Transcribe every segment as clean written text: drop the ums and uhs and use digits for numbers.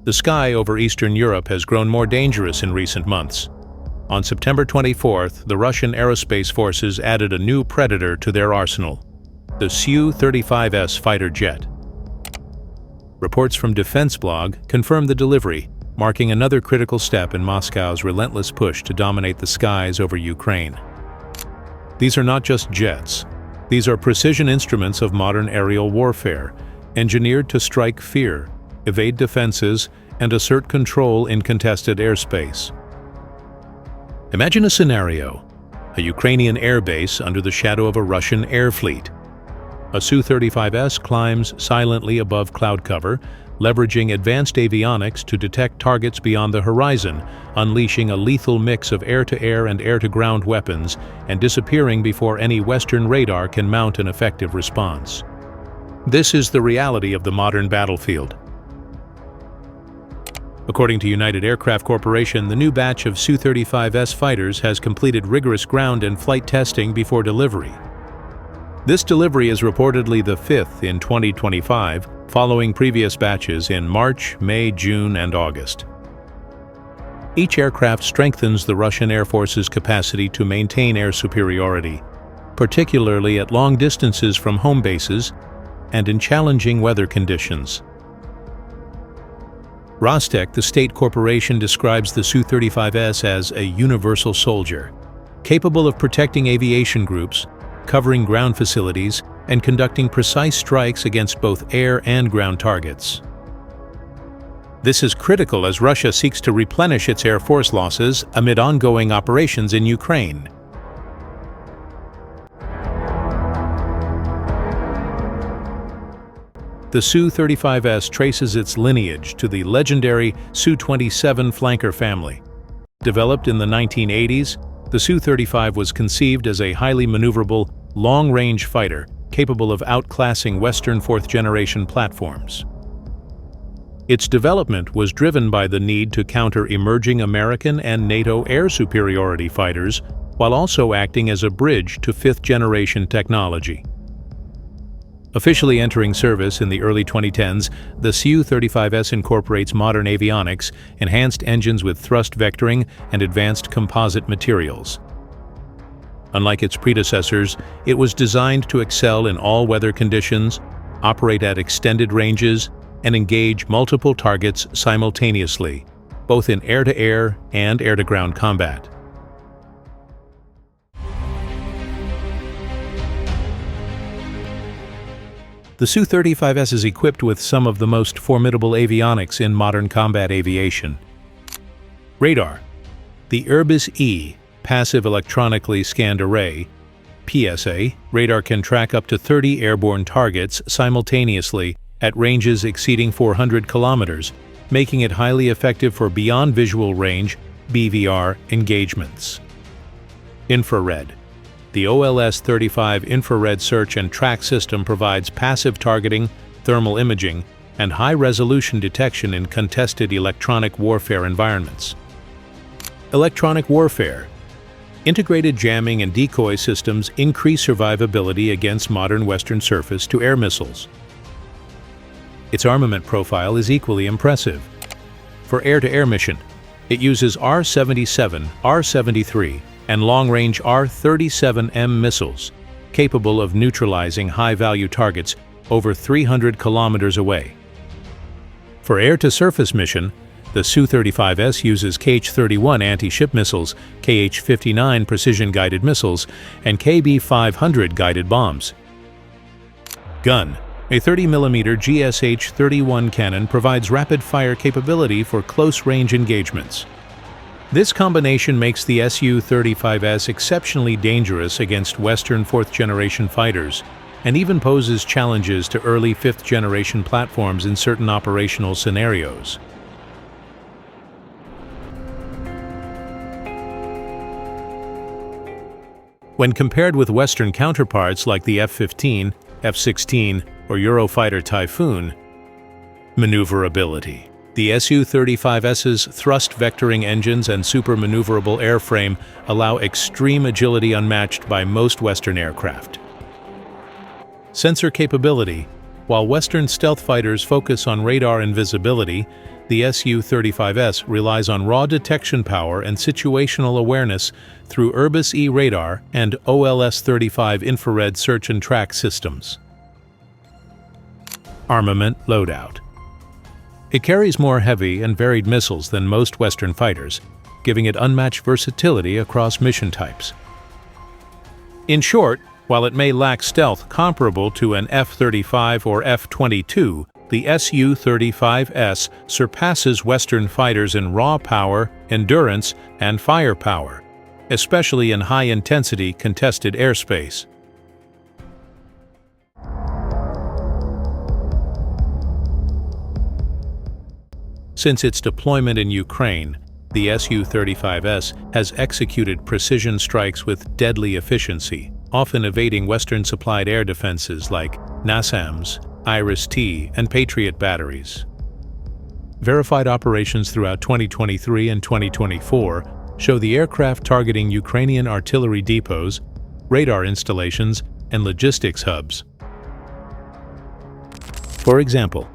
The sky over Eastern Europe has grown more dangerous in recent months. On September 24th, the Russian aerospace forces added a new predator to their arsenal, the Su-35S fighter jet. Reports from Defense Blog confirm the delivery, marking another critical step in Moscow's relentless push to dominate the skies over Ukraine. These are not just jets. These are precision instruments of modern aerial warfare, engineered to strike fear, evade defenses, and assert control in contested airspace. Imagine a scenario: a Ukrainian airbase under the shadow of a Russian air fleet. A Su-35S climbs silently above cloud cover, leveraging advanced avionics to detect targets beyond the horizon, unleashing a lethal mix of air-to-air and air-to-ground weapons, and disappearing before any Western radar can mount an effective response. This is the reality of the modern battlefield. According to United Aircraft Corporation, the new batch of Su-35S fighters has completed rigorous ground and flight testing before delivery. This delivery is reportedly the fifth in 2025, following previous batches in March, May, June, and August. Each aircraft strengthens the Russian Air Force's capacity to maintain air superiority, particularly at long distances from home bases and in challenging weather conditions. Rostec, the state corporation, describes the Su-35S as a universal soldier, capable of protecting aviation groups, covering ground facilities, and conducting precise strikes against both air and ground targets. This is critical as Russia seeks to replenish its air force losses amid ongoing operations in Ukraine. The Su-35S traces its lineage to the legendary Su-27 flanker family. Developed in the 1980s, the Su-35 was conceived as a highly maneuverable, long-range fighter capable of outclassing Western fourth-generation platforms. Its development was driven by the need to counter emerging American and NATO air superiority fighters while also acting as a bridge to fifth-generation technology. Officially entering service in the early 2010s, the Su-35S incorporates modern avionics, enhanced engines with thrust vectoring, and advanced composite materials. Unlike its predecessors, it was designed to excel in all weather conditions, operate at extended ranges, and engage multiple targets simultaneously, both in air-to-air and air-to-ground combat. The Su-35S is equipped with some of the most formidable avionics in modern combat aviation. Radar. The Irbis-E, Passive Electronically Scanned Array, PSA, radar can track up to 30 airborne targets simultaneously at ranges exceeding 400 kilometers, making it highly effective for beyond visual range (BVR) engagements. Infrared. The OLS-35 infrared search and track system provides passive targeting, thermal imaging, and high-resolution detection in contested electronic warfare environments. Electronic warfare. Integrated jamming and decoy systems increase survivability against modern Western surface-to-air missiles. Its armament profile is equally impressive. For air-to-air mission, it uses R-77, R-73, and long-range R-37M missiles, capable of neutralizing high-value targets over 300 kilometers away. For air-to-surface mission, the Su-35S uses KH-31 anti-ship missiles, KH-59 precision-guided missiles, and KB-500 guided bombs. Gun. A 30mm GSH-31 cannon provides rapid-fire capability for close-range engagements. This combination makes the Su-35S exceptionally dangerous against Western fourth-generation fighters, and even poses challenges to early fifth-generation platforms in certain operational scenarios. When compared with Western counterparts like the F-15, F-16, or Eurofighter Typhoon, maneuverability. The Su-35S's thrust vectoring engines and super-maneuverable airframe allow extreme agility unmatched by most Western aircraft. Sensor capability. While Western stealth fighters focus on radar and visibility, the Su-35S relies on raw detection power and situational awareness through Irbis-E radar and OLS-35 infrared search and track systems. Armament loadout. It carries more heavy and varied missiles than most Western fighters, giving it unmatched versatility across mission types. In short, while it may lack stealth comparable to an F-35 or F-22, the Su-35S surpasses Western fighters in raw power, endurance, and firepower, especially in high-intensity contested airspace. Since its deployment in Ukraine, the Su-35S has executed precision strikes with deadly efficiency, often evading Western-supplied air defenses like NASAMS, Iris-T, and Patriot batteries. Verified operations throughout 2023 and 2024 show the aircraft targeting Ukrainian artillery depots, radar installations, and logistics hubs. For example,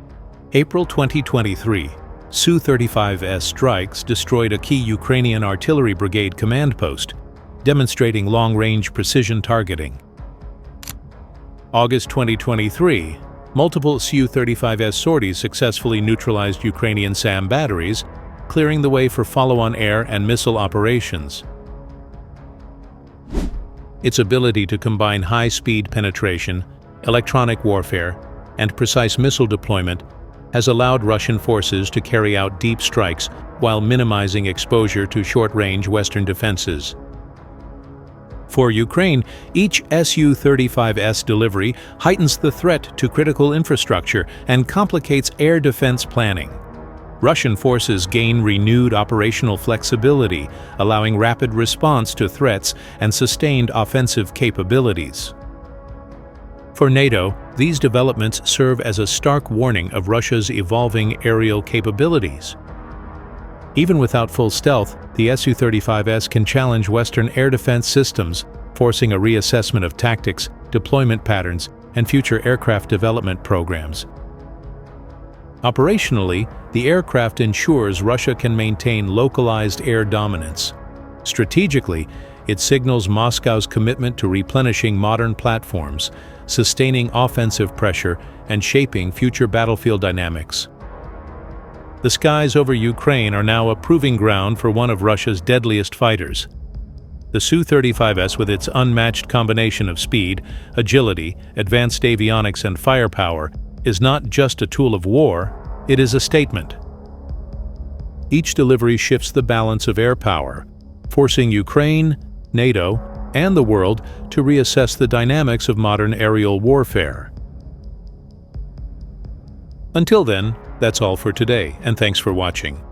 April 2023, Su-35S strikes destroyed a key Ukrainian artillery brigade command post, demonstrating long-range precision targeting. August 2023, multiple Su-35S sorties successfully neutralized Ukrainian SAM batteries, clearing the way for follow-on air and missile operations. Its ability to combine high-speed penetration, electronic warfare, and precise missile deployment has allowed Russian forces to carry out deep strikes while minimizing exposure to short-range Western defenses. For Ukraine, each Su-35S delivery heightens the threat to critical infrastructure and complicates air defense planning. Russian forces gain renewed operational flexibility, allowing rapid response to threats and sustained offensive capabilities. For NATO, these developments serve as a stark warning of Russia's evolving aerial capabilities. Even without full stealth, the Su-35S can challenge Western air defense systems, forcing a reassessment of tactics, deployment patterns, and future aircraft development programs. Operationally, the aircraft ensures Russia can maintain localized air dominance. Strategically, it signals Moscow's commitment to replenishing modern platforms, sustaining offensive pressure, and shaping future battlefield dynamics. The skies over Ukraine are now a proving ground for one of Russia's deadliest fighters. The Su-35S, with its unmatched combination of speed, agility, advanced avionics, and firepower, is not just a tool of war, it is a statement. Each delivery shifts the balance of air power, forcing Ukraine, NATO, and the world to reassess the dynamics of modern aerial warfare. Until then, that's all for today, and thanks for watching.